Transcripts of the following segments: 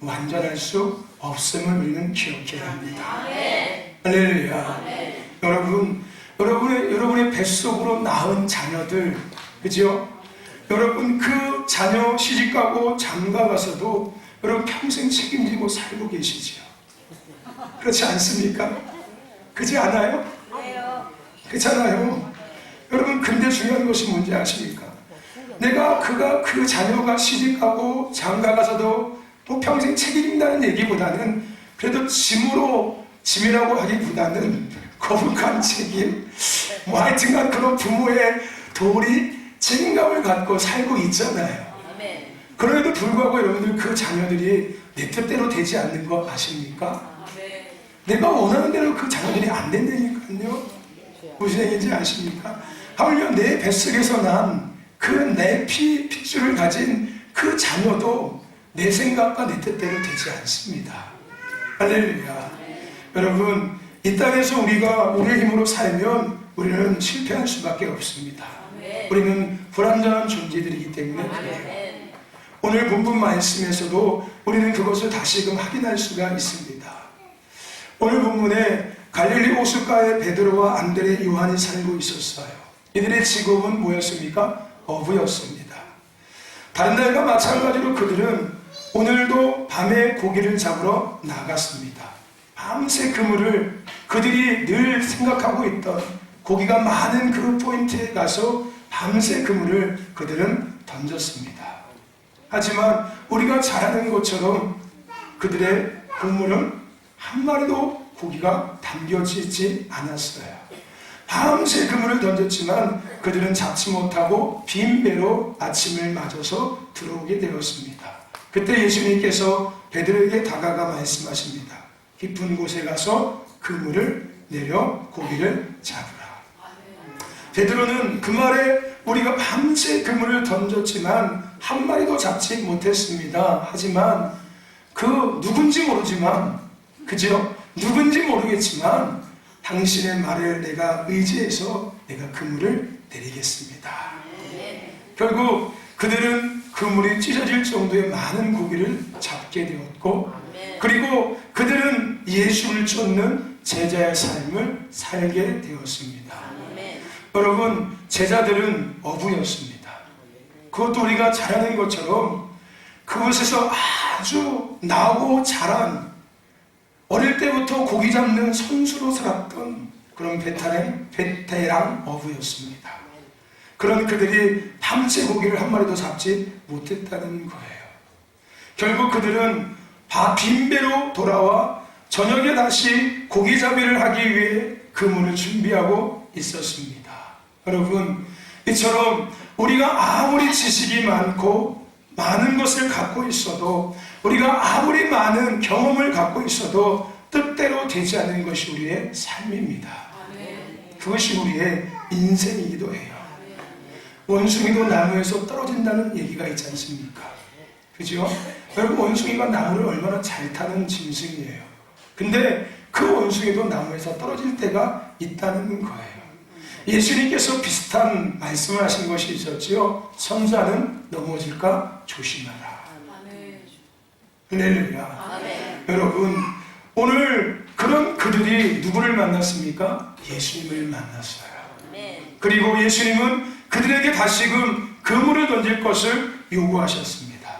완전할 수 없음을 우리는 기억해야 합니다. 할렐루야. 여러분의 뱃속으로 낳은 자녀들, 그죠? 여러분 그 자녀 시집가고 장가가서도 여러분 평생 책임지고 살고 계시죠. 그렇지 않습니까? 그렇지 않아요? 그렇잖아요. 여러분, 근데 중요한 것이 뭔지 아십니까? 그 자녀가 시집가고 장가가서도 뭐 평생 책임진다는 얘기보다는 그래도 짐이라고 하기보다는 거룩한 책임, 뭐 하여튼간 그런 부모의 도리, 책임감을 갖고 살고 있잖아요. 그럼에도 불구하고 여러분들 그 자녀들이 내 뜻대로 되지 않는 거 아십니까? 내가 원하는 대로 그 자녀들이 안 된다니까요. 무슨 얘기인지 아십니까? 하물며 내 뱃속에서 난 그 내 핏줄을 가진 그 자녀도 내 생각과 내 뜻대로 되지 않습니다. 할렐루야. 여러분, 이 땅에서 우리가 우리의 힘으로 살면 우리는 실패할 수밖에 없습니다. 우리는 불완전한 존재들이기 때문에 그래요. 오늘 본문 말씀에서도 우리는 그것을 다시금 확인할 수가 있습니다. 오늘 본문에 갈릴리 호숫가에 베드로와 안드레, 요한이 살고 있었어요. 이들의 직업은 뭐였습니까? 어부였습니다. 다른 날과 마찬가지로 그들은 오늘도 밤에 고기를 잡으러 나갔습니다. 밤새 그물을 그들이 늘 생각하고 있던 고기가 많은 그 포인트에 가서 밤새 그물을 그들은 던졌습니다. 하지만 우리가 잘 아는 것처럼 그들의 그물은 한 마리도 고기가 담겨지지 않았어요. 밤새 그물을 던졌지만 그들은 잡지 못하고 빈 배로 아침을 맞아서 들어오게 되었습니다. 그때 예수님께서 베드로에게 다가가 말씀하십니다. 깊은 곳에 가서 그물을 내려 고기를 잡으라. 베드로는 그 말에 우리가 밤새 그물을 던졌지만 한 마리도 잡지 못했습니다. 하지만 그 누군지 모르지만, 그죠? 누군지 모르겠지만 당신의 말을 내가 의지해서 내가 그물을 내리겠습니다. 결국 그들은 그물이 찢어질 정도의 많은 고기를 잡게 되었고, 그리고 그들은 예수를 쫓는 제자의 삶을 살게 되었습니다. 여러분, 제자들은 어부였습니다. 그것도 우리가 잘 아는 것처럼 그곳에서 아주 나고 자란, 어릴 때부터 고기 잡는 선수로 살았던 그런 베테랑 어부였습니다. 그런 그들이 밤새 고기를 한 마리도 잡지 못했다는 거예요. 결국 그들은 빈배로 돌아와 저녁에 다시 고기잡이를 하기 위해 그물을 준비하고 있었습니다. 여러분, 이처럼 우리가 아무리 지식이 많고 많은 것을 갖고 있어도, 우리가 아무리 많은 경험을 갖고 있어도 뜻대로 되지 않는 것이 우리의 삶입니다. 그것이 우리의 인생이기도 해요. 원숭이도 나무에서 떨어진다는 얘기가 있지 않습니까? 그죠? 여러분, 원숭이가 나무를 얼마나 잘 타는 짐승이에요. 근데 그 원숭이도 나무에서 떨어질 때가 있다는 거예요. 예수님께서 비슷한 말씀을 하신 것이 있었지요. 선자는 넘어질까 조심하라. 할렐루야. 여러분, 오늘 그런 그들이 누구를 만났습니까? 예수님을 만났어요. 그리고 예수님은 그들에게 다시금 그물을 던질 것을 요구하셨습니다.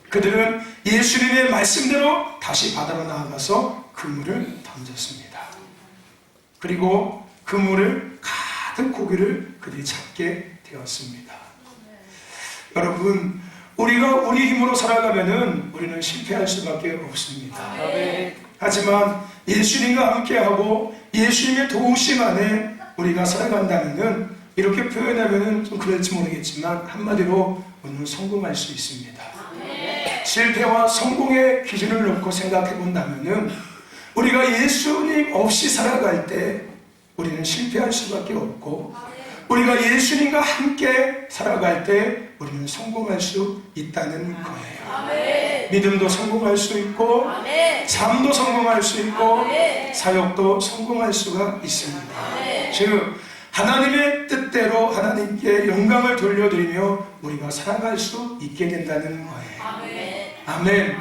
그들은 예수님의 말씀대로 다시 바다로 나아가서 그물을 던졌습니다. 그리고 그물을 가득 고기를 그들이 잡게 되었습니다. 여러분, 우리가 우리 힘으로 살아가면은 우리는 실패할 수밖에 없습니다. 하지만 예수님과 함께하고 예수님의 도우심 안에 우리가 살아간다면은, 이렇게 표현하면은 좀 그럴지 모르겠지만 한마디로 우리는 성공할 수 있습니다. 실패와 성공의 기준을 놓고 생각해 본다면은, 우리가 예수님 없이 살아갈 때 우리는 실패할 수밖에 없고, 우리가 예수님과 함께 살아갈 때 우리는 성공할 수 있다는 거예요. 믿음도 성공할 수 있고, 삶도 성공할 수 있고, 사역도 성공할 수가 있습니다. 즉, 하나님의 뜻대로 하나님께 영광을 돌려드리며 우리가 살아갈 수 있게 된다는 거예요. 아멘.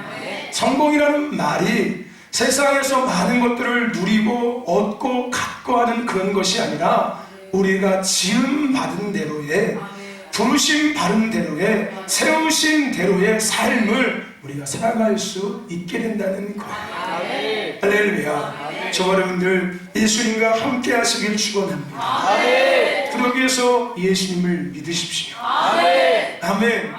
성공이라는 말이 세상에서 많은 것들을 누리고 얻고 갖고 하는 그런 것이 아니라 우리가 지음 받은 대로의 부르심 받은 대로의 세우신 대로의 삶을 우리가 살아갈 수 있게 된다는 거예요. 할렐루야. 저와 여러분들 예수님과 함께 하시길 축원합니다. 그러기 위해서 예수님을 믿으십시오. 아멘.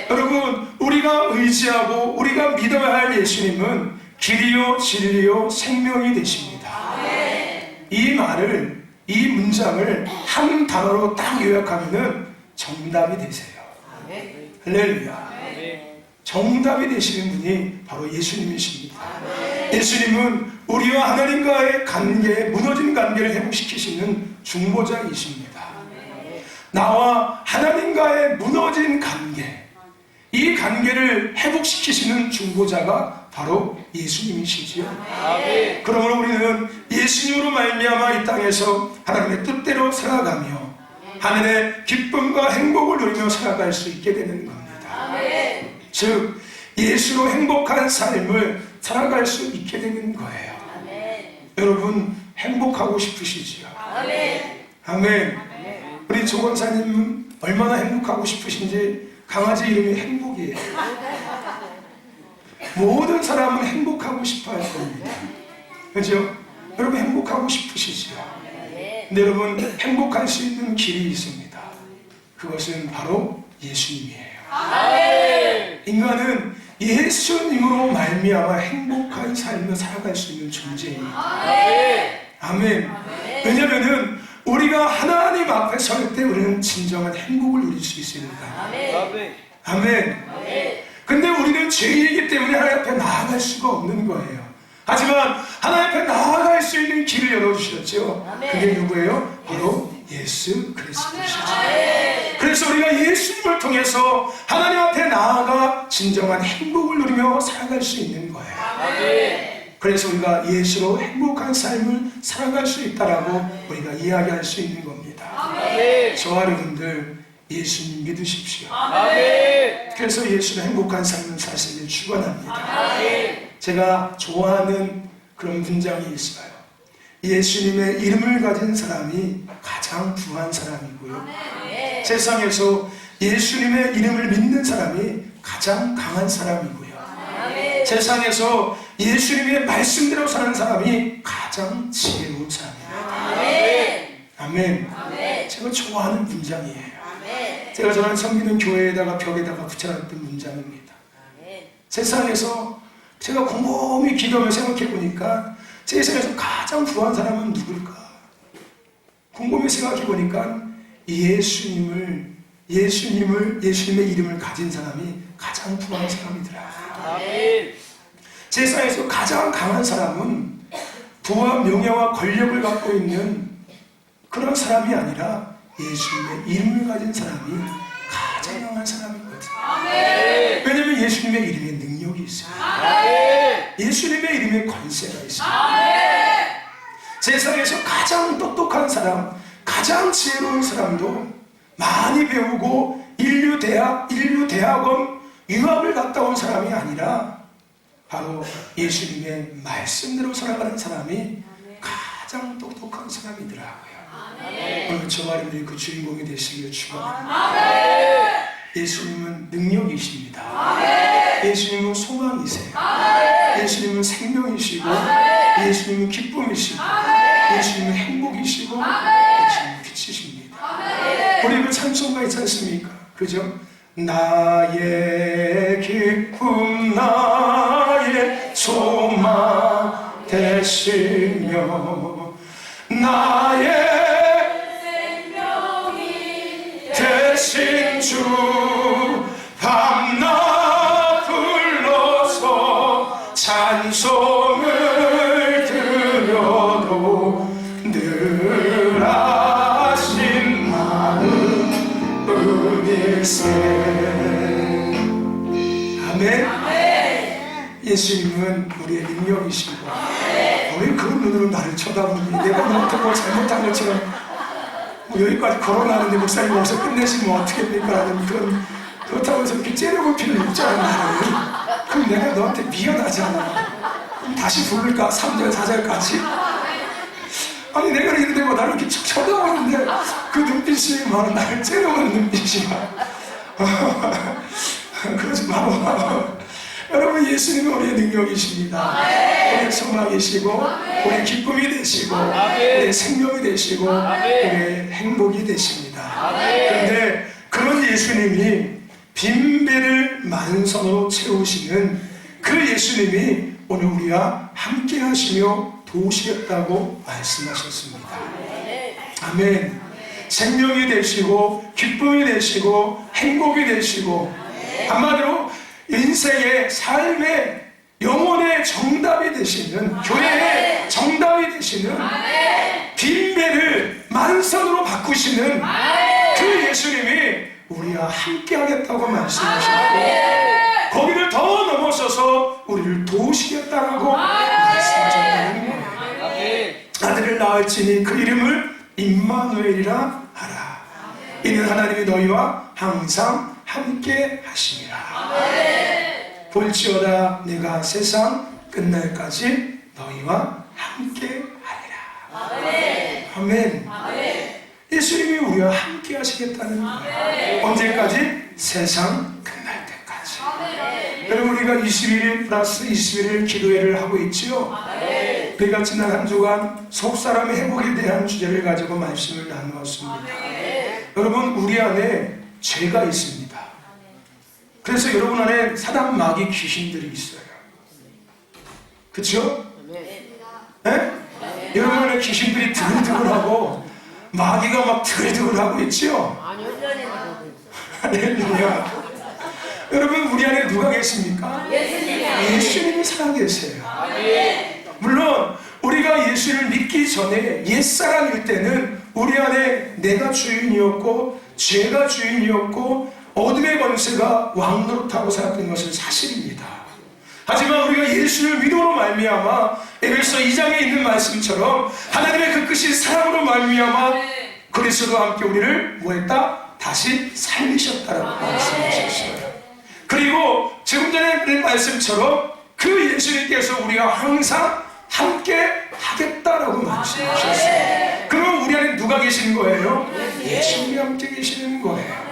여러분, 우리가 의지하고 우리가 믿어야 할 예수님은 길이요 진리요 생명이 되십니다. 이 말을, 이 문장을 한 단어로 딱 요약하면은 정답이 되세요. 할렐루야. 정답이 되시는 분이 바로 예수님이십니다. 예수님은 우리와 하나님과의 관계, 무너진 관계를 회복시키시는 중보자이십니다. 나와 하나님과의 무너진 관계, 이 관계를 회복시키시는 중보자가 바로 예수님이시지요. 그러므로 우리는 예수님으로 말미암아 이 땅에서 하나님의 뜻대로 살아가며 하늘의 기쁨과 행복을 누리며 살아갈 수 있게 되는 겁니다. 즉 예수로 행복한 삶을 살아갈 수 있게 되는 거예요. 여러분 행복하고 싶으시지요? 아멘. 우리 조 권사님 얼마나 행복하고 싶으신지 강아지 이름이 행복이에요. 모든 사람은 행복하고 싶어 할 겁니다. 그렇죠? 여러분 행복하고 싶으시지요? 근데 여러분 행복할 수 있는 길이 있습니다. 그것은 바로 예수님이에요. 인간은 예수님으로 말미암아 행복한 삶을 살아갈 수 있는 존재예요. 아멘. 왜냐하면 우리가 하나님 앞에 설 때 우리는 진정한 행복을 누릴 수 있으니까. 아멘. 근데 우리는 죄이기 때문에 하나님 앞에 나아갈 수가 없는 거예요. 하지만 하나님 앞에 나아갈 수 있는 길을 열어주셨죠. 그게 누구예요? 바로 예수 그리스도시죠. 그래서 우리가 예수님을 통해서 하나님 앞에 나아가 진정한 행복을 누리며 살아갈 수 있는 거예요. 그래서 우리가 예수로 행복한 삶을 살아갈 수 있다라고 우리가 이야기할 수 있는 겁니다. 저와 여러분들 예수님 믿으십시오. 그래서 예수로 행복한 삶을 사시길 축원합니다. 제가 좋아하는 그런 문장이 있어요. 예수님의 이름을 가진 사람이 가장 부한 사람이고요. 세상에서 예수님의 이름을 믿는 사람이 가장 강한 사람이고요. 세상에서 예수님의 말씀대로 사는 사람이 가장 지혜로운 사람이에요. 아멘. 제가 좋아하는 문장이에요. 제가 저는 섬기는 교회에다가 벽에다가 붙여놨던 문장입니다. 세상에서 제가 곰곰이 기도하며 생각해 보니까 세상에서 가장 부한 사람은 누굴까? 곰곰이 생각해 보니까 예수님의 이름을 가진 사람이 가장 부한 사람이더라. 세상에서 가장 강한 사람은 부와 명예와 권력을 갖고 있는 그런 사람이 아니라 예수님의 이름을 가진 사람이 가장 강한 사람이거든요. 왜냐하면 예수님의 이름에 능력이 있어요. 예수님의 이름에 관세가 있어요. 세상에서 가장 똑똑한 사람, 가장 지혜로운 사람도 많이 배우고 인류 대학원 유학을 갔다 온 사람이 아니라 바로 예수님의 말씀대로 살아가는 사람이 가장 똑똑한 사람이더라고요. 오늘 저와 여러분들이 그 주인공이 되시길 축원합니다. 예수님은 능력이십니다. 예수님은 소망이세요. 예수님은 생명이시고 예수님은 기쁨이시고 예수님은 행복이시고 예수님은 빛이십니다. 우리 그 찬송가 있지 않습니까? 그죠? 나의 기쁨 나의 소망 되시며 나의 생명이 되신 주 밤낮 불러서 찬송을 드려도 늘 하신 많은 은일세. 아멘. 예수님은 우리의 능력이시고 왜 그런 눈으로 나를 쳐다보니 내가 못하고 잘못한 것처럼 뭐 여기까지 걸어나는데 목사님 여기서 끝내시면 어떻게 됩니까? 라는 그렇다고 해서 이렇게 째려볼 필요는 없잖아요. 그 그럼 내가 너한테 미안하잖아. 그럼 다시 부를까? 3절, 4절까지? 아니 내가 이런데 뭐 나를 이렇게 쳐다보는데 그 눈빛이 막 나를 째려보는 눈빛이야. 그러지 마라. 여러분, 예수님은 우리의 능력이십니다. 우리의 소망이시고 우리의 기쁨이 되시고 우리의 생명이 되시고 우리의 행복이 되십니다. 그런데 그런 예수님이 빈배를 만선으로 채우시는 그 예수님이 오늘 우리와 함께 하시며 도우시겠다고 말씀하셨습니다. 아멘. 생명이 되시고 기쁨이 되시고 행복이 되시고 한마디로 인생의 삶의 영혼의 정답이 되시는, 교회의 정답이 되시는, 빈배를 만선으로 바꾸시는 그 예수님이 우리와 함께 하겠다고 말씀하셨고 거기를 더 넘어서서 우리를 도우시겠다고 말씀하셨다는 거예요. 아들을 낳을지니 그 이름을 임마누엘이라 하라. 이는 하나님이 너희와 항상 함께 하심이라. 볼지어다 내가 세상 끝날까지 너희와 함께 하리라. 아멘. 예수님이 우리와 함께 하시겠다는 거예요. 언제까지? 세상 끝날 때까지. 여러분, 우리가 21일 플러스 21일 기도회를 하고 있지요. 우리가 지난 한 주간 속사람의 회복에 대한 주제를 가지고 말씀을 나누었습니다. 여러분, 우리 안에 죄가 있습니다. 그래서 여러분 안에 사단, 마귀, 귀신들이 있어요. 그렇죠? 네? 여러분 안에 귀신들이 드글드글하고 마귀가 막 드글드글하고 있죠? 할렐루야. 여러분, 우리 안에 누가 계십니까? 예수님이 살아계세요. 물론 우리가 예수를 믿기 전에 옛사람일 때는 우리 안에 내가 주인이었고 죄가 주인이었고 어둠의 권세가 왕노릇하고 살았던 것은 사실입니다. 하지만 우리가 예수를 믿음으로 말미암아 에베소 2장에 있는 말씀처럼 하나님의 그 끝이 사랑으로 말미암아 그리스도와 함께 우리를 뭐했다? 다시 살리셨다라고 말씀하셨어요. 그리고 지금 전에 드린 말씀처럼 그 예수님께서 우리와 항상 함께 하겠다라고 말씀하셨어요. 그럼 우리 안에 누가 계시는 거예요? 예수님이 함께 계시는 거예요.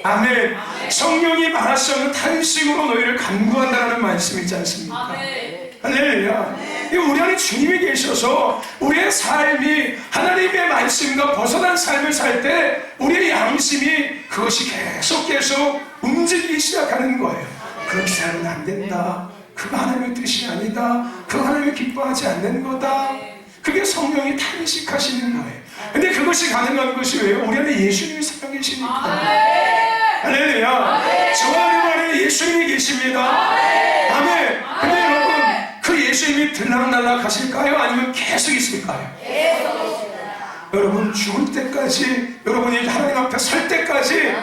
아멘. 성령이 말할 수 없는 탄식으로 너희를 간구한다는 말씀이 있지 않습니까? 할렐루야. 우리 안에 주님이 계셔서 우리의 삶이 하나님의 말씀과 벗어난 삶을 살 때 우리의 양심이 그것이 계속 움직이기 시작하는 거예요. 그렇게 살면 안 된다. 그거 하나님의 뜻이 아니다. 그거 하나님이 기뻐하지 않는 거다. 그게 성령이 탄식하시는 거예요. 근데 그것이 가능한 것이 왜요? 우리 안에 예수님이 살아계시니까. 할렐루야. 저와 여러분 안에 예수님이 계십니다. 아멘. 근데 여러분, 그 예수님이 들락날락 하실까요? 아니면 계속 있을까요? 여러분, 죽을 때까지, 여러분이 하나님 앞에 설 때까지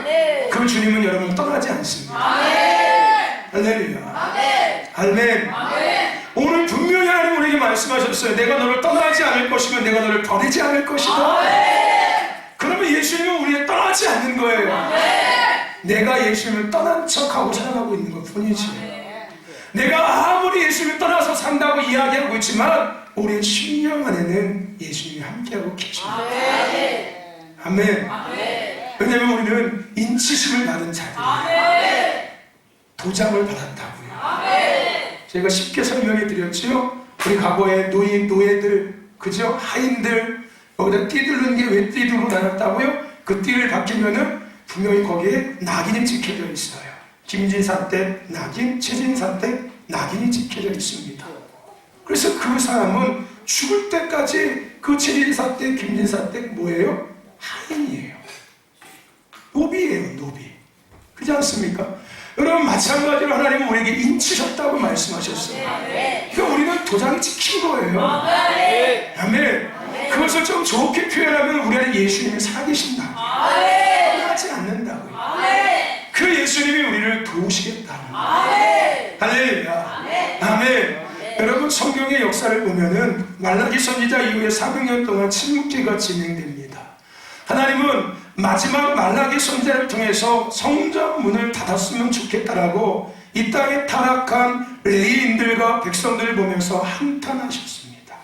그 주님은 여러분을 떠나지 않습니다. 할렐루야. 아멘. 오늘 분명히 하나님 우리에게 말씀하셨어요. 내가 너를 떠나지 않을 것이면 내가 너를 버리지 않을 것이다. 그러면 예수님은 우리를 떠나지 않는 거예요. 내가 예수님을 떠난 척하고 살아가고 있는 것 뿐이지. 내가 아무리 예수님을 떠나서 산다고 이야기하고 있지만 우리의 심령 안에는 예수님이 함께하고 계십니다. 아멘. 왜냐하면 우리는 인치심을 받은 자들이에요. 도장을 받았다고요. 제가 쉽게 설명해 드렸지요. 우리 과거에 노예들, 그죠? 하인들, 여기다 띠 두르는 게 왜 띠 두르고 다녔다고요? 그 띠를 바뀌면은 분명히 거기에 낙인이 찍혀져 있어요. 김진사 때 낙인, 최진사 때 낙인이 찍혀져 있습니다. 그래서 그 사람은 죽을 때까지 그 최진사 때, 김진사 때 뭐예요? 하인이에요. 노비예요, 노비. 그렇지 않습니까? 여러분, 마찬가지로 하나님은 우리에게 인치셨다고 말씀하셨어요. 그러니까 우리는 도장이 찍힌 거예요. 아멘. 그것을 좀 좋게 표현하면 우리 안에 예수님이 살아계신다고. 떠나지 않는다고요. 그 예수님이 우리를 도우시겠다고. 할렐루야. 아멘. 여러분, 성경의 역사를 보면은 말라기 선지자 이후에 400년 동안 침묵기가 진행됩니다. 하나님은 마지막 말라기 선지자를 통해서 성전 문을 닫았으면 좋겠다라고 이 땅에 타락한 레위인들과 백성들을 보면서 한탄하셨습니다.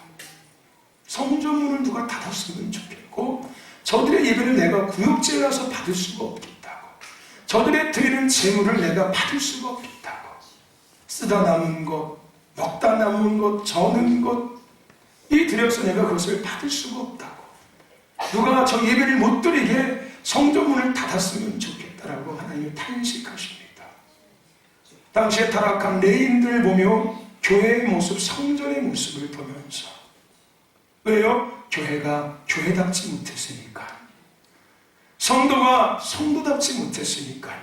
성전문을 누가 닫았으면 좋겠고, 저들의 예배를 내가 구역질러서 받을 수가 없겠다고, 저들의 드리는 재물을 내가 받을 수가 없겠다고, 쓰다 남은 것, 먹다 남은 것, 저는 것, 이 드려서 내가 그것을 받을 수가 없다고, 누가 저 예배를 못 드리게 성전문을 닫았으면 좋겠다라고 하나님이 탄식하십니다. 당시에 타락한 레위인들을 보며 교회의 모습, 성전의 모습을 보면서, 왜요? 교회가 교회답지 못했으니까, 성도가 성도답지 못했으니까요.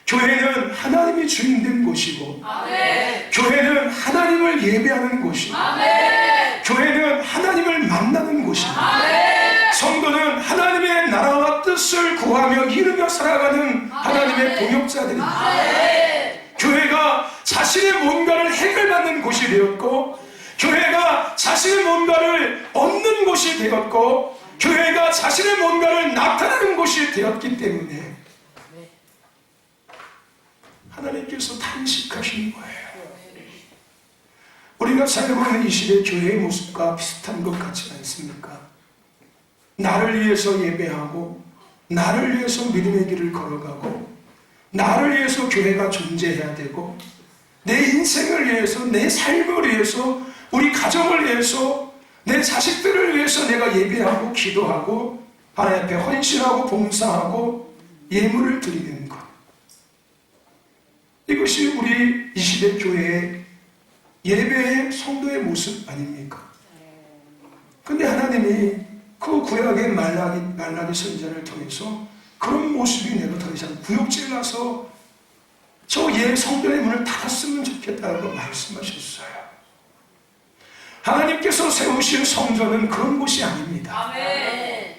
교회는 하나님이 주인된 곳이고, 아멘. 교회는 하나님을 예배하는 곳이고, 아멘. 교회는 하나님을 만나는 곳이고, 아멘. 성도는 하나님의 나라와 뜻을 구하며 이루며 살아가는 하나님의 동역자들입니다. 교회가 자신의 뭔가를 해결받는 곳이 되었고, 교회가 자신의 뭔가를 얻는 곳이 되었고, 교회가 자신의 뭔가를 나타내는 곳이 되었기 때문에 하나님께서 탄식하신 거예요. 우리가 살고 있는 이 시대 교회의 모습과 비슷한 것 같지 않습니까? 나를 위해서 예배하고, 나를 위해서 믿음의 길을 걸어가고, 나를 위해서 교회가 존재해야 되고, 내 인생을 위해서, 내 삶을 위해서, 우리 가정을 위해서, 내 자식들을 위해서 내가 예배하고 기도하고 하나님 앞에 헌신하고 봉사하고 예물을 드리는 것, 이것이 우리 이 시대 교회의 예배의 성도의 모습 아닙니까? 근데 하나님이 그 구약의 말라기 선지자를 통해서 그런 모습이 내가 더 이상 구역질나서 저 성전의 문을 닫았으면 좋겠다고 말씀하셨어요. 하나님께서 세우신 성전은 그런 곳이 아닙니다. 아멘.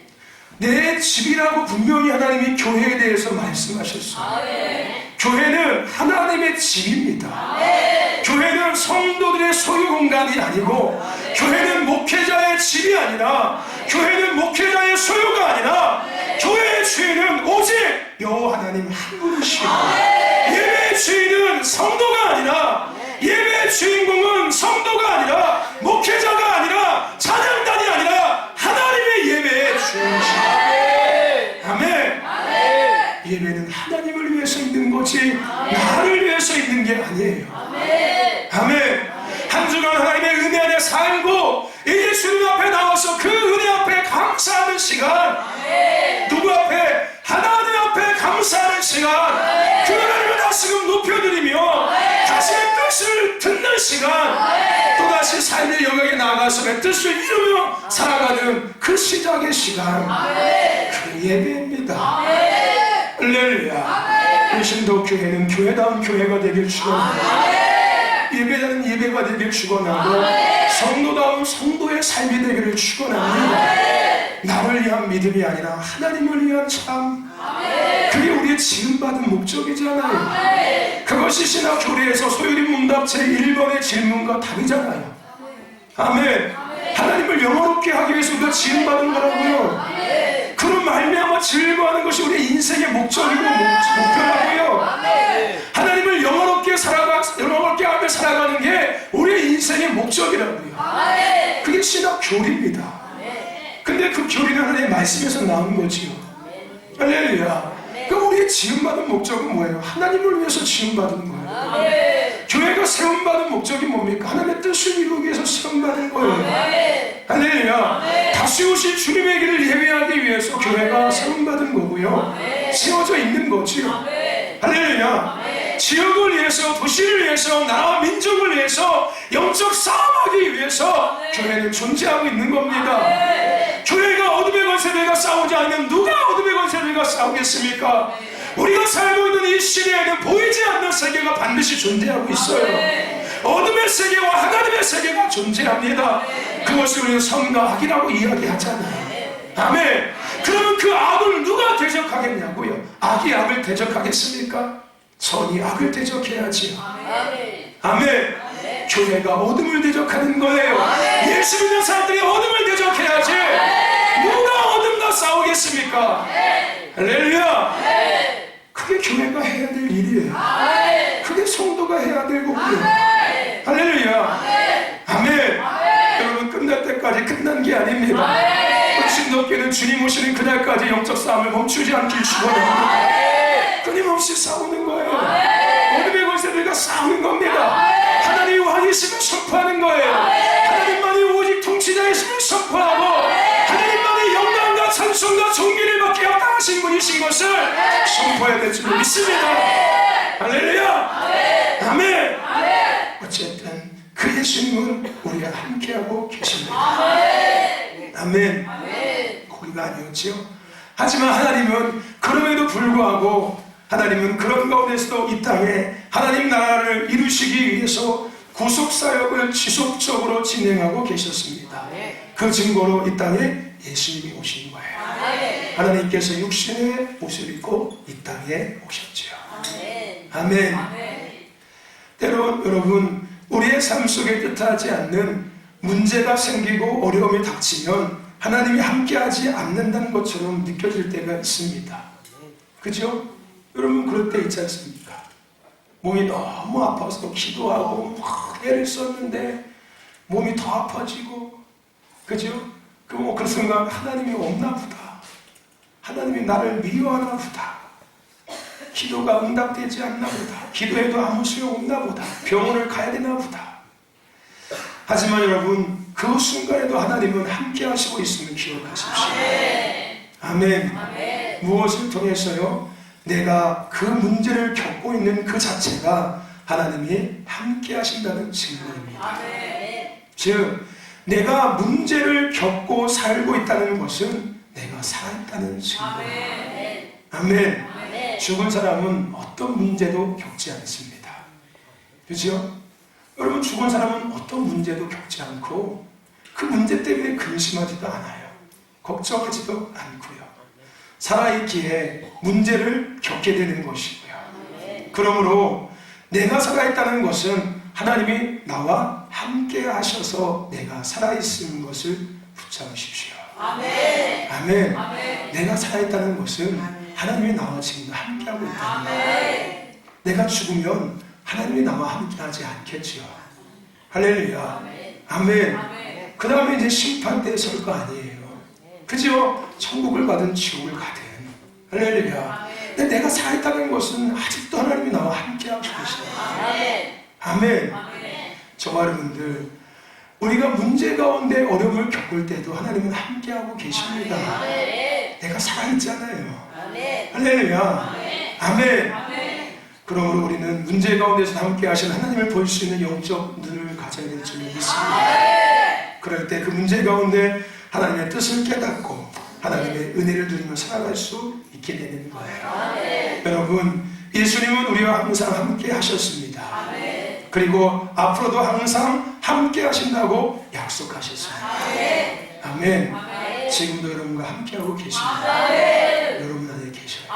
내 집이라고 분명히 하나님이 교회에 대해서 말씀하셨어요. 아멘. 교회는 하나님의 집입니다. 아멘. 교회는 성도들의 소유 공간이 아니고, 아멘. 교회는 목회자의 집이 아니라, 아멘. 교회는 목회자의 소유가 아니라, 아멘. 교회의 주인은 오직 여호와 하나님 한 분이시고, 예배의 주인은 성도가 아니라, 예배의 주인공은 성도가 아니라, 목회자가 아니라, 찬양단이 아니라 하나님의 예배의 주인이십니다. 아멘. 예배는 하나님을 위해서 있는 거지 나를 위해서 있는 게 아니에요. 아멘. 한 주간 하나님의 은혜 안에 살고 예수님 앞에 나와서 그 은혜 앞에 감사하는 시간, 누구 앞에? 하나님 앞에 감사하는 시간, 그 하나님을 다시금 높여드리며 자신의 뜻을 듣는 시간, 또다시 삶의 영역에 나가서 내 뜻을 이루며 살아가는 그 시작의 시간, 그 예배입니다. 할렐루야. 우리 신도교회는 교회다운 교회가 되길 축원합니다. 예배자는 예배가 되길 축원하고, 성도다운 성도의 삶이 되기를 축원합니다. 나를 위한 믿음이 아니라 하나님을 위한 삶, 그게 우리의 지음받은 목적이잖아요. 그것이 신학교리에서 소유리 문답 제1번의 질문과 답이잖아요. 아멘. 하나님을 영화롭게 하기 위해서 우리가 지음받은 거라고요. 그런 말미암아 즐거워하는 것이 우리의 인생의 목적이고 목표라고요. 하나님을 영화롭게 하며 살아가는 게 우리의 인생의 목적이라고요. 그게 신학 교리입니다. 근데 그 교리는 하나님의 말씀에서 나온 거지요. 할렐루야. 그러니까 우리의 지음받은 목적은 뭐예요? 하나님을 위해서 지음받은 거예요. 교회가 세움받은 목적이 뭡니까? 하나님의 뜻을 이루기 위해서 세움받은 거예요. 할렐루야. 다시 오실 주님의 길을 예배하기 위해서 교회가 세움받은 거고요. 세워져 있는 거지요. 할렐루야. 지역을 위해서, 도시를 위해서, 나라와 민족을 위해서 영적 싸움하기 위해서 교회는 존재하고 있는 겁니다. 교회가 어둠의 권세들과 싸우지 않으면 누가 어둠의 권세들과 싸우겠습니까? 우리가 살고 있는 이 시대에는 보이지 않는 세계가 반드시 존재하고 있어요. 어둠의 세계와 하나님의 세계가 존재합니다. 그것을 우리는 선과 악이라고 이야기하잖아요. 아멘. 그러면 그 악을 누가 대적하겠냐고요? 악이 악을 대적하겠습니까? 선이 악을 대적해야지요. 아멘. 교회가 어둠을 대적하는 거예요. 예수 믿는 사람들이 어둠을 대적해야지 누가 어둠과 싸우겠습니까? 할렐루야. 그 그게 교회가 해야 될 일이에요. 그게 성도가 해야 될 곡이에요. 할렐루야. 아멘. 여러분, 끝날 때까지 끝난 게 아닙니다. 훨씬 높게는 주님 오시는 그날까지 영적 싸움을 멈추지 않길 축원합니다. 끊임없이 싸우는 거예요. 어둠의 권세들과 싸우는 겁니다. 하나님이 왕이심을 선포하는 거예요. 하나님만이 오직 통치자이심을 선포하고 하나님만이 영광과 찬송과 존귀를 받게 합당하신 분이신 것을 선포해야 될 줄 믿습니다. 할렐루야. 아멘. 어쨌든 그 예수님은 우리가 함께하고 계십니다. 아멘. 거기가 아니었지요. 하지만 하나님은 그럼에도 불구하고 하나님은 그런 가운데서도 이 땅에 하나님 나라를 이루시기 위해서 구속사역을 지속적으로 진행하고 계셨습니다. 그 증거로 이 땅에 예수님이 오신 거예요. 하나님께서 육신의 옷을 입고 이 땅에 오셨지요. 아멘. 때론 여러분, 우리의 삶 속에 뜻하지 않는 문제가 생기고 어려움이 닥치면 하나님이 함께하지 않는다는 것처럼 느껴질 때가 있습니다. 그죠? 여러분, 그럴 때 있지 않습니까? 몸이 너무 아파서 기도하고 막 애를 썼는데 몸이 더 아파지고, 그죠? 그 순간 하나님이 없나 보다. 하나님이 나를 미워하나 보다. 기도가 응답되지 않나 보다. 기도해도 아무 소용 없나 보다. 병원을 가야 되나 보다. 하지만 여러분, 그 순간에도 하나님은 함께 하시고 있음을 기억하십시오. 아멘. 무엇을 통해서요? 내가 그 문제를 겪고 있는 그 자체가 하나님이 함께 하신다는 증거입니다. 즉, 내가 문제를 겪고 살고 있다는 것은 내가 살아있다는 증거입니다. 아멘. 죽은 사람은 어떤 문제도 겪지 않습니다. 그렇죠? 여러분, 죽은 사람은 어떤 문제도 겪지 않고 그 문제 때문에 근심하지도 않아요. 걱정하지도 않고요. 살아있기에 문제를 겪게 되는 것이고요. 그러므로 내가 살아있다는 것은 하나님이 나와 함께 하셔서 내가 살아있는 것을 붙잡으십시오. 아멘. 아멘. 아멘. 내가 살아있다는 것은 하나님이 나와 지금 함께하고 있다는 거예요. 내가 죽으면 하나님이 나와 함께하지 않겠지요. 할렐루야. 아멘. 그 다음에 이제 심판대에 설 거 아니에요. 그죠? 천국을 가든 지옥을 가든. 할렐루야. 근데 내가 살아있다는 것은 아직도 하나님이 나와 함께하고 계시다. 아멘. 저와 여러분들, 우리가 문제 가운데 어려움을 겪을 때도 하나님은 함께하고 계십니다. 내가 살아있잖아요. 할렐루야. 아멘. 그러므로 우리는 문제 가운데서 함께 하신 하나님을 볼 수 있는 영적 눈을 가져야 될 줄 믿습니다. 그럴 때 그 문제 가운데 하나님의 뜻을 깨닫고 하나님의 은혜를 누리며 살아갈 수 있게 되는 거예요. 여러분, 예수님은 우리와 항상 함께 하셨습니다. 그리고 앞으로도 항상 함께 하신다고 약속하셨어요. 아멘. 지금도 여러분과 함께하고 계십니다. 여러분 안에 계셔요.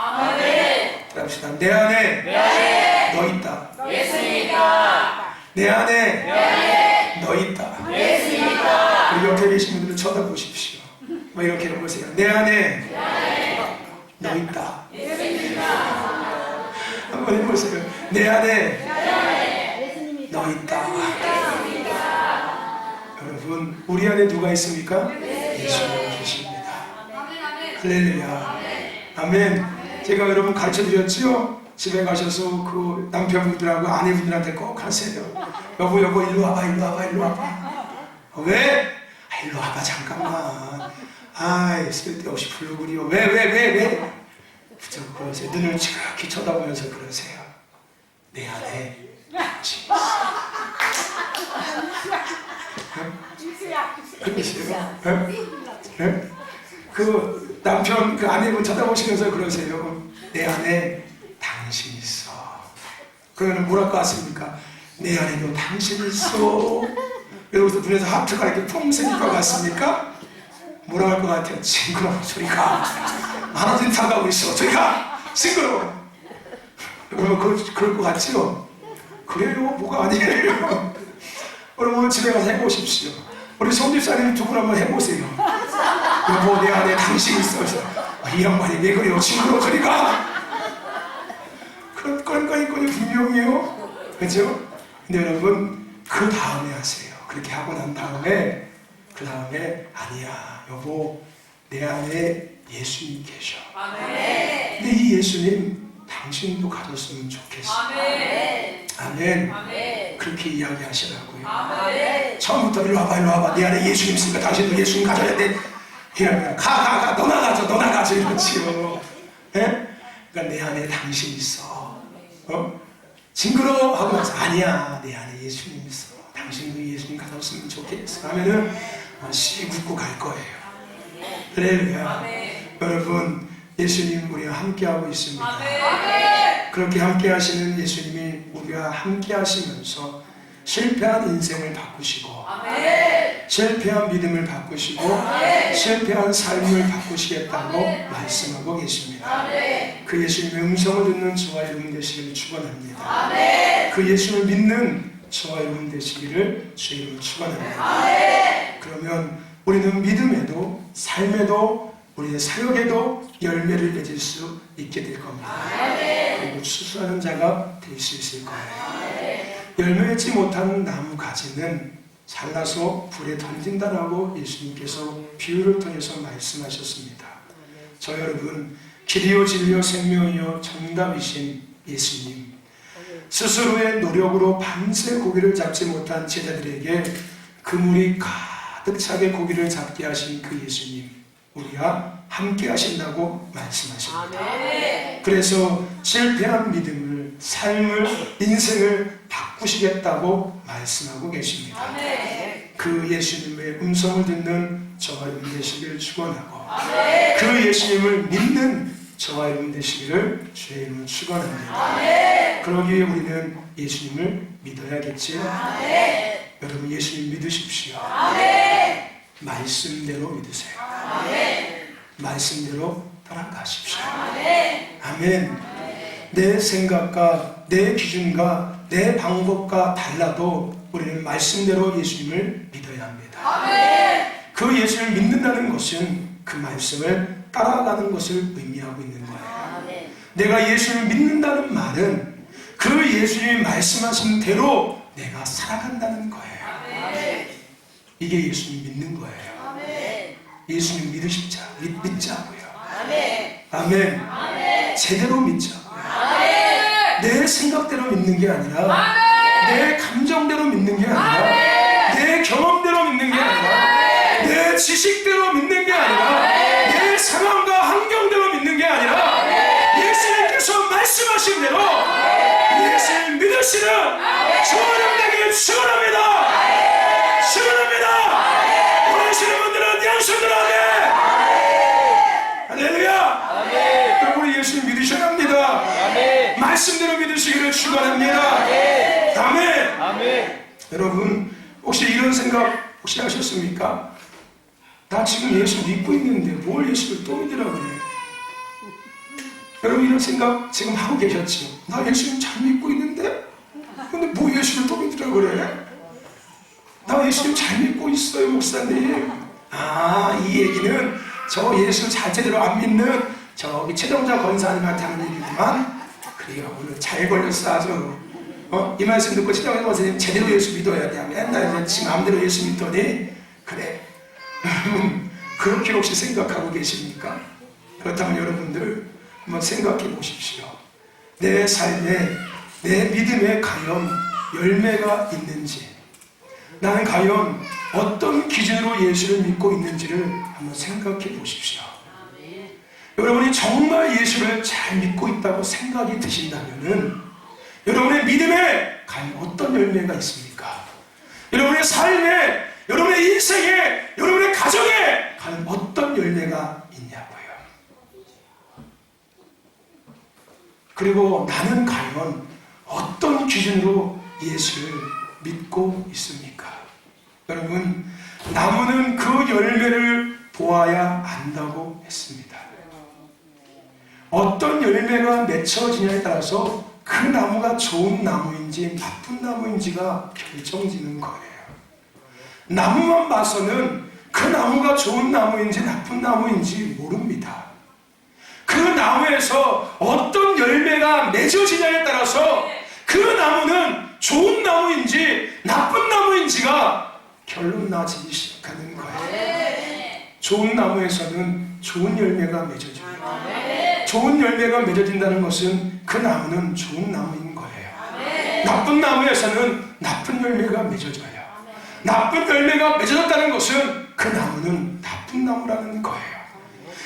합시다. 내 안에 너 있다. 예수님이다. 내 안에 너 있다. 예수님이다. 우리 옆에 계신 분들은 쳐다보십시오. 뭐 이렇게 해보세요. 내 안에 너 있다. 예수님이다. 한번 해보세요. 내 안에 너 있다. 여러분, 우리 안에 누가 있습니까? 예수님 계십니다. 할렐루야. 아멘. 제가 여러분 가르쳐 드렸지요? 집에 가셔서 그 남편분들하고 아내분들한테 꼭 하세요. 여보 일로 와봐. 왜? 일로 와봐 잠깐만. 쓸데없이 불러버려. 왜? 부쩍 그러세요. 눈을 지극히 쳐다보면서 그러세요. 내 안에 당신 있어. 그러세요? 그 남편, 그 아내분 쳐다보시면서 그러세요. 내 안에 당신 있어. 그러면 뭐랄 것 같습니까? 내 안에도 당신 있어. 여기서 눈에서 하트가 이렇게 퐁 생길 것 같습니까? 뭐라고 할 것 같아요? 징그러워. 저리가 하나님 타가고 있어. 저리가 징그러워. 여러분 그럴 것 같지요? 그래요? 뭐가 아니에요? 여러분 집에 가서 해보십시오. 우리 손집사님 두 분 한번 해보세요. 여보 내 안에 당신이 있어. 이 양반이 왜 그래요? 징그러워. 저리가 그런 건이 분명해요. 그죠? 근데 여러분, 그 다음에 하세요. 그렇게 하고 난 다음에, 그 다음에, 아니야, 여보, 내 안에 예수님 계셔. 근데 이 예수님, 당신도 가졌으면 좋겠어. 아멘. 그렇게 이야기하시라고요. 처음부터 일로 와봐. 내 안에 예수님 있으니까 당신도 예수님 가져야 돼. 이러면 가. 너나 가져. 이렇지요. 예? 그러니까 내 안에 당신 있어. 징그러워 하고 나서 아니야, 내 안에 예수님 있어. 당신도 예수님 가졌으면 좋겠어. 하면은 씩 웃고 갈 거예요. 할렐루야. 여러분, 예수님 우리와 함께하고 있습니다. 그렇게 함께하시는 예수님이 우리와 함께하시면서 실패한 인생을 바꾸시고 실패한 믿음을 바꾸시고 실패한 삶을 바꾸시겠다고 말씀하고 계십니다. 그 예수님의 음성을 듣는 저와 여러분 되시기를 축원합니다. 그 예수를 믿는 저와 여러분 되시기를 주의 이름으로 축원합니다. 그러면 우리는 믿음에도 삶에도 우리의 사역에도 열매를 맺을 수 있게 될 겁니다. 그리고 추수하는 자가 될 수 있을 거예요. 열매 맺지 못하는 나무 가지는 잘라서 불에 던진다라고 예수님께서 비유를 통해서 말씀하셨습니다. 저 여러분, 길이요 진리요 생명이요 정답이신 예수님, 스스로의 노력으로 밤새 고기를 잡지 못한 제자들에게 그물이 가득 차게 고기를 잡게 하신 그 예수님, 우리와 함께 하신다고 말씀하십니다. 그래서 실패한 믿음을, 삶을, 인생을 바꾸시겠다고 말씀하고 계십니다. 그 예수님의 음성을 듣는 저와 여러분 되시기를 축원하고 그 예수님을 믿는 저와 여러분 되시기를 주의 이름으로 축원합니다. 그러기 위해 우리는 예수님을 믿어야겠지요. 여러분, 예수님 믿으십시오. 말씀대로 믿으세요. 말씀대로 따라가십시오. 아멘. 내 생각과 내 기준과 내 방법과 달라도 우리는 말씀대로 예수님을 믿어야 합니다. 그 예수를 믿는다는 것은 그 말씀을 따라가는 것을 의미하고 있는 거예요. 내가 예수를 믿는다는 말은 그 예수님이 말씀하신 대로 내가 살아간다는 거예요. 이게 예수님 믿는 거예요. 예수님 믿자고요. 아멘. 제대로 믿자고요. 내 생각대로 믿는 게 아니라 내 감정대로 믿는 게 아니라 내 경험대로 믿는 게 아니라 내 지식대로 믿는 게 아니라 내 상황과 환경대로 믿는 게 아니라 예수님께서 말씀하신 대로 예수님 믿으시는 저와 축원합니다. 축원합니다. 원하시는 분들은 양손으로 할렐루야. 여러분, 예수님 믿으셔야 합니다. 말씀대로 믿으시기를 축원합니다. 아멘. 여러분, 혹시 이런 생각 혹시 하셨습니까? 나 지금 예수 믿고 있는데 뭘 예수를 또 믿으라 그래? 여러분, 이런 생각 지금 하고 계셨죠? 나 예수님 잘 믿고 있는데 근데 뭐 예수를 또 믿으라 그래? 나 예수님 잘 믿고 있어요, 목사님. 이 얘기는 저 예수 잘 제대로 안 믿는 저기 최동자 권사님한테 하는 얘기구만. 그래요, 오늘 잘 걸렸어 아주. 이 말씀 듣고 최동자 권사님 제대로 예수 믿어야 돼. 맨날 지 마음대로 예수 믿더니 그래. 그렇게 혹시 생각하고 계십니까? 그렇다면 여러분들 한번 생각해 보십시오. 내 삶에, 내 믿음에 과연 열매가 있는지, 나는 과연 어떤 기준으로 예수를 믿고 있는지를 한번 생각해 보십시오. 여러분이 정말 예수를 잘 믿고 있다고 생각이 드신다면 여러분의 믿음에 과연 어떤 열매가 있습니까? 여러분의 삶에, 여러분의 인생에, 여러분의 가정에 과연 어떤 열매가 있냐고요. 그리고 나는 과연 어떤 기준으로 예수를 믿고 있습니까? 여러분, 나무는 그 열매를 보아야 안다고 했습니다. 어떤 열매가 맺혀지냐에 따라서 그 나무가 좋은 나무인지 나쁜 나무인지가 결정지는 거예요. 나무만 봐서는 그 나무가 좋은 나무인지 나쁜 나무인지 모릅니다. 그 나무에서 어떤 열매가 맺어지냐에 따라서 그 나무는 좋은 나무인지 나쁜 나무인지가 결론 나지 시작하는 거예요. 좋은 나무에서는 좋은 열매가 맺어집니다. 좋은 열매가 맺어진다는 것은 그 나무는 좋은 나무인 거예요. 나쁜 나무에서는 나쁜 열매가 맺어져요. 나쁜 열매가 맺어졌다는 것은 그 나무는 나쁜 나무라는 거예요.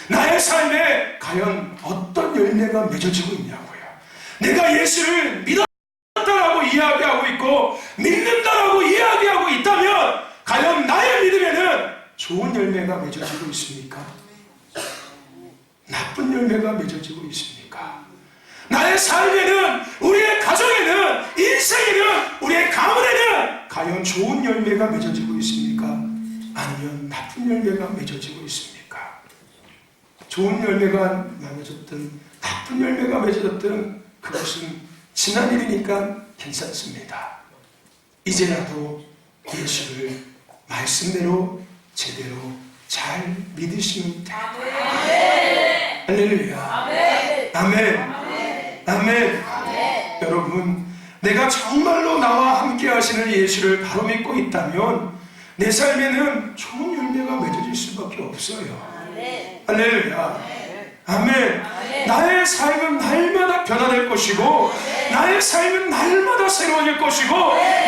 나의 삶에 과연 어떤 열매가 맺어지고 있냐고요. 내가 예수를 믿었다라고 이야기하고 있고 믿는다라고 이야기하고 있다면 과연 나의 믿음에는 좋은 열매가 맺어지고 있습니까? 나쁜 열매가 맺어지고 있습니까? 나의 삶에는, 우리의 가정에는, 인생에는, 우리의 가문에는 과연 좋은 열매가 맺어지고 있습니까? 아니면 나쁜 열매가 맺어지고 있습니까? 좋은 열매가 맺어졌든 나쁜 열매가 맺어졌든 그것은 지난 일이니까 괜찮습니다. 이제라도 예수를 말씀대로 제대로 잘 믿으시면 됩니다. 할렐루야. 아멘. 아멘. 여러분, 내가 정말로 나와 함께 하시는 예수를 바로 믿고 있다면 내 삶에는 좋은 열매가 맺어질 수밖에 없어요. 할렐루야. 아멘. 나의 삶은 날마다 변화될 것이고 나의 삶은 날마다 새로워질 것이고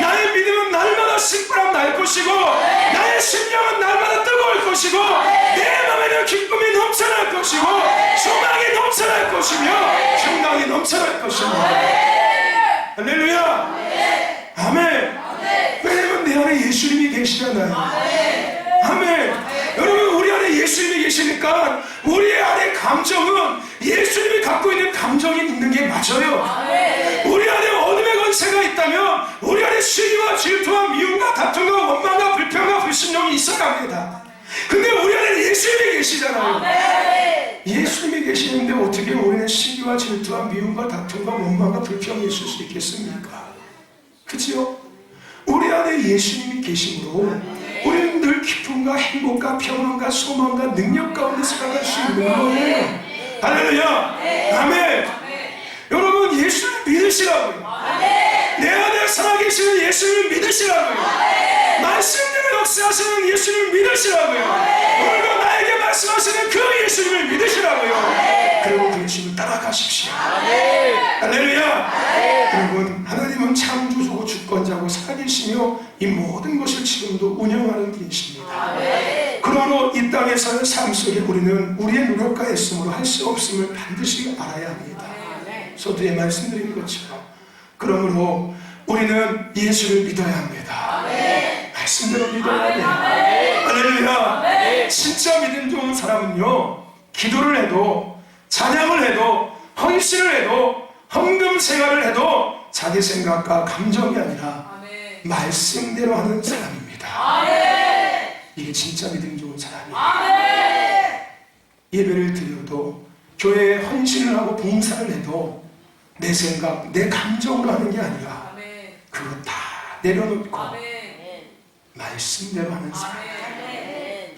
나의 믿음은 날마다 신바람 날 것이고 나의 심령은 날마다 뜨거울 것이고 내 마음에는 기쁨이 넘쳐날 것이고 소망이 넘쳐날 것이며 평강이 넘쳐날 것입니다. 할렐루야. 아멘. 왜냐면 내 안에 예수님이 계시잖아요. 아멘. 여러분, 우리 안에 예수님이 계시니까 우리 안에 감정은 예수님이 갖고 있는 감정이 있는 게 맞아요. 우리 안에 어둠의 권세가 있다면 우리 안에 시기와 질투와 미움과 다툼과 원망과 불평과 불신령이 있어갑니다. 근데 우리 안에 예수님이 계시잖아요. 예수님이 계시는데 어떻게 우리는 시기와 질투와 미움과 다툼과 원망과 불평이 있을 수 있겠습니까? 그치요? 우리 안에 예수님이 계심으로 우리는 늘 기쁨과 행복과 평안과 소망과 능력 가운데 살아갈 수 있는 거예요. 할렐루야. 아멘. 여러분, 예수를 믿으시라고요. 내 안에 살아계시는 예수를 믿으시라고요. 말씀대로 역사하시는 예수를 믿으시라고요. 오늘도 나에게 말씀하시는 그 예수님을 믿으시라고요. 그리고 그 예수님을 따라가십시오. 할렐루야. 여러분, 하나님은 창조주고 주권자고 살아계시며 이 모든 것을 지금도 운영하는 분이십니다. 그러므로 이 땅에서의 삶 속에 우리는 우리의 노력과 애씀으로 할 수 없음을 반드시 알아야 합니다. 서두에 말씀드린 것처럼. 그러므로 우리는 예수를 믿어야 합니다. 말씀대로 믿어야 해요. 할렐루야. 진짜 믿음 좋은 사람은요, 기도를 해도 찬양을 해도 헌신을 해도 헌금 생활을 해도 자기 생각과 감정이 아니라 말씀대로 하는 사람입니다. 이게 진짜 믿음 좋은 사람이에요. 예배를 드려도 교회에 헌신을 하고 봉사를 해도 내 생각, 내 감정으로 하는 게 아니라 그거 다 내려놓고 말씀대로 하는 사람.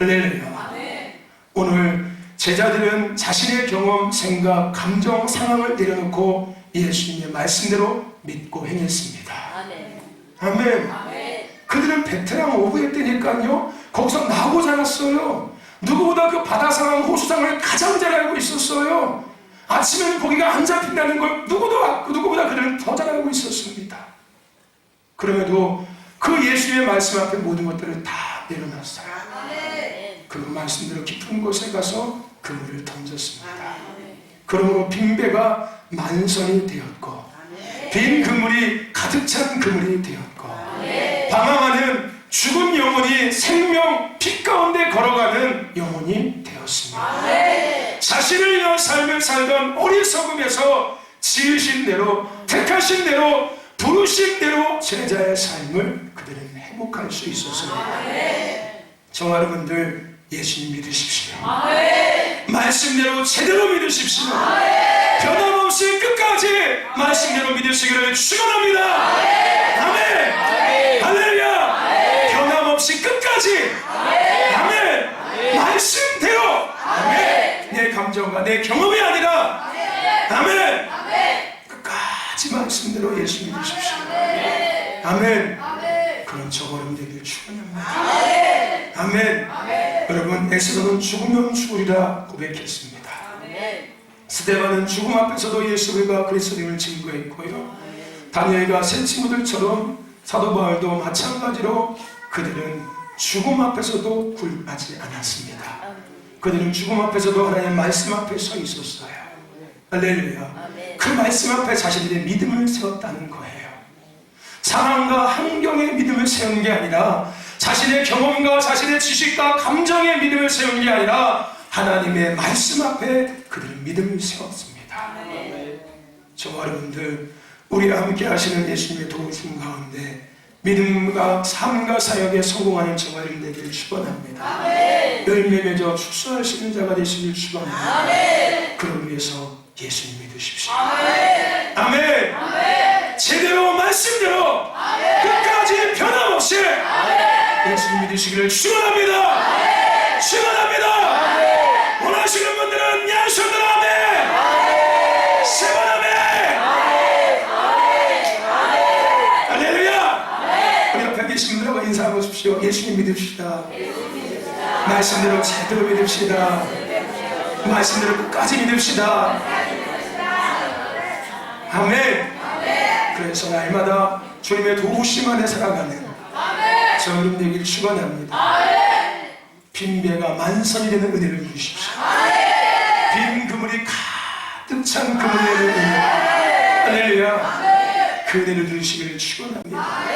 할렐루야. 오늘 제자들은 자신의 경험, 생각, 감정, 상황을 내려놓고 예수님의 말씀대로 믿고 행했습니다. 아멘. 그들은 베테랑 오브에 때니까요, 거기서 나고 자랐어요. 누구보다 그 바다 상황, 호수 상황을 가장 잘 알고 있었어요. 아침에는 고기가 안 잡힌다는 걸 누구보다 그들은 더 잘 알고 있었습니다. 그럼에도 그 예수님의 말씀 앞에 모든 것들을 다 내려놨어요. 그 말씀대로 깊은 곳에 가서 그물을 던졌습니다. 그러므로 빈배가 만선이 되었고 빈 그물이 가득 찬 그물이 되었고 방황하는 죽은 영혼이 생명 빛 가운데 걸어가는 영혼이 되었습니다. 자신을 위한 삶을 살던 어리석음에서 지으신 대로, 택하신 대로, 부르신 대로 제자의 삶을 그들은 행복할 수 있었어요. 정아 여러분들, 예수님 믿으십시오. 말씀대로 제대로 믿으십시오. 변함없이 끝까지 말씀대로 믿으시기를 축원합니다. 아멘. 할렐루야. 변함없이 끝까지. 아멘. 말씀대로. 아멘. 내 감정과 내 경험이 아니라 예수 믿으십시오. 아멘. 그런 저걸음 되길 축원합니다. 아멘. 여러분, 에스더는 죽으면 죽으리라 고백했습니다. 스데반은 죽음 앞에서도 예수가 그리스도임을 증거했고요. 다니엘과 세 친구들처럼 사도 바울도 마찬가지로 그들은 죽음 앞에서도 굴하지 않았습니다. 그들은 죽음 앞에서도 하나님의 말씀 앞에 서 있었어요. 할렐루야. 그 말씀 앞에 자신들의 믿음을 세웠다는 거예요. 상황과 환경의 믿음을 세운 게 아니라 자신의 경험과 자신의 지식과 감정의 믿음을 세운 게 아니라 하나님의 말씀 앞에 그들은 믿음을 세웠습니다. 저와 여러분들, 우리와 함께 하시는 예수님의 도우심 가운데 믿음과 삶과 사역에 성공하는 저와 여러분 되기를 축원합니다. 열매 맺어 축소할 수 있는 자가 되시길 축원합니다. 그러기 위해서 예수님 믿으십시오. 아멘. 제대로 말씀대로 끝까지 변함없이 예수님 믿으시기를 축원합니다. 축원합니다. 원하시는 분들은 양손들 아멘. 세번 아멘. 할렐루야. 우리 옆에 계신 분들하고 인사하고 싶시오. 예수님 믿읍시다. 말씀대로 제대로 믿읍시다. 말씀대로 끝까지 믿읍시다. 아멘. 그래서 날마다 주님의 도우심 안에 살아가는 저 여러분 되길 축원합니다. 빈 배가 만선이 되는 은혜를 주십시오. 빈 그물이 가득 찬 그물의 은혜. 할렐루야. 그 은혜를 주시기를 축원합니다.